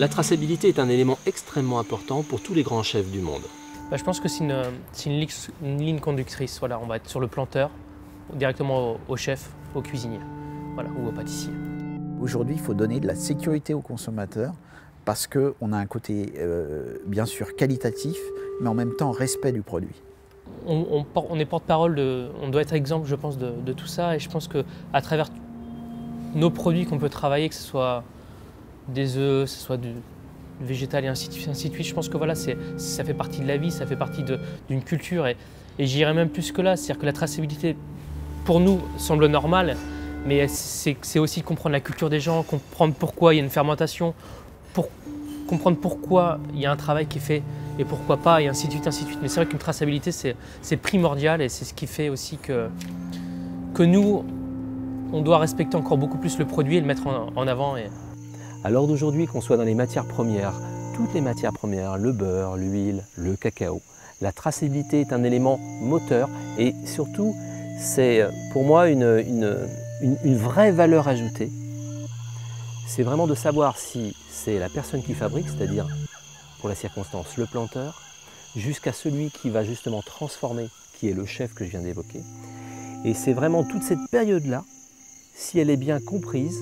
La traçabilité est un élément extrêmement important pour tous les grands chefs du monde. Je pense que c'est une ligne conductrice. Voilà, on va être sur le planteur, directement au chef, au cuisinier, voilà, ou au pâtissier. Aujourd'hui, il faut donner de la sécurité aux consommateurs parce qu'on a un côté bien sûr qualitatif, mais en même temps respect du produit. On est porte-parole, on doit être exemple, je pense, de tout ça. Et je pense qu'à travers nos produits qu'on peut travailler, que ce soit des œufs, que ce soit du végétal et ainsi de suite, je pense que voilà, ça fait partie de la vie, ça fait partie d'une culture. Et j'irais même plus que là, c'est-à-dire que la traçabilité, pour nous, semble normale, mais c'est aussi comprendre la culture des gens, comprendre pourquoi il y a une fermentation, comprendre pourquoi il y a un travail qui est fait et pourquoi pas, et ainsi de suite, ainsi de suite. Mais c'est vrai qu'une traçabilité, c'est primordial et c'est ce qui fait aussi que nous, on doit respecter encore beaucoup plus le produit et le mettre en avant. À l'heure d'aujourd'hui, qu'on soit dans les matières premières, toutes les matières premières, le beurre, l'huile, le cacao, la traçabilité est un élément moteur et surtout, c'est pour moi une vraie valeur ajoutée. C'est vraiment de savoir si c'est la personne qui fabrique, c'est-à-dire pour la circonstance le planteur, jusqu'à celui qui va justement transformer, qui est le chef que je viens d'évoquer. Et c'est vraiment toute cette période-là, si elle est bien comprise,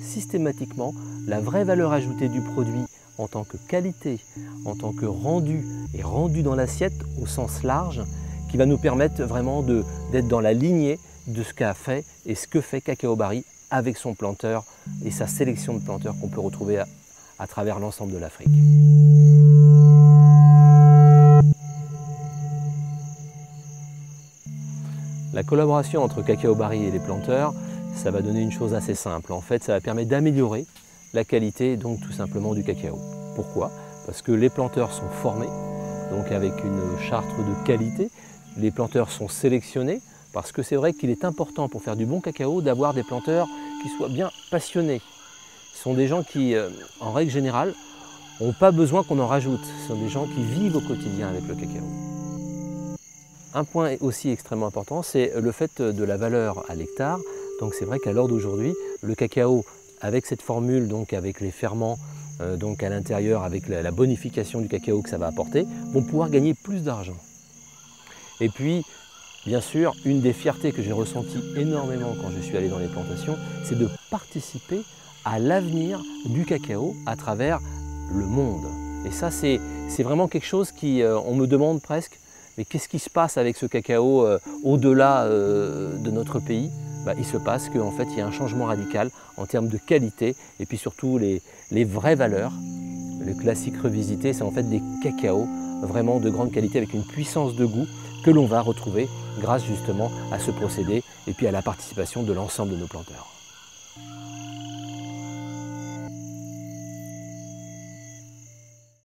systématiquement, la vraie valeur ajoutée du produit en tant que qualité, en tant que rendu, et rendu dans l'assiette au sens large, qui va nous permettre vraiment d'être dans la lignée de ce qu'a fait et ce que fait Cacao Barry avec son planteur et sa sélection de planteurs qu'on peut retrouver à travers l'ensemble de l'Afrique. La collaboration entre Cacao Barry et les planteurs, ça va donner une chose assez simple. En fait, ça va permettre d'améliorer la qualité donc tout simplement du cacao. Pourquoi? Parce que les planteurs sont formés, donc avec une charte de qualité. Les planteurs sont sélectionnés parce que c'est vrai qu'il est important pour faire du bon cacao d'avoir des planteurs qui soient bien passionnés. Ce sont des gens qui, en règle générale, n'ont pas besoin qu'on en rajoute. Ce sont des gens qui vivent au quotidien avec le cacao. Un point aussi extrêmement important, c'est le fait de la valeur à l'hectare. Donc c'est vrai qu'à l'heure d'aujourd'hui, le cacao, avec cette formule, donc avec les ferments donc à l'intérieur, avec la bonification du cacao que ça va apporter, vont pouvoir gagner plus d'argent. Et puis, bien sûr, une des fiertés que j'ai ressenties énormément quand je suis allé dans les plantations, c'est de participer à l'avenir du cacao à travers le monde. Et ça, c'est vraiment quelque chose qui, on me demande presque, mais qu'est-ce qui se passe avec ce cacao au-delà de notre pays? Il se passe qu'en fait, il y a un changement radical en termes de qualité et puis surtout les vraies valeurs. Le classique revisité, c'est en fait des cacaos vraiment de grande qualité avec une puissance de goût que l'on va retrouver grâce justement à ce procédé et puis à la participation de l'ensemble de nos planteurs.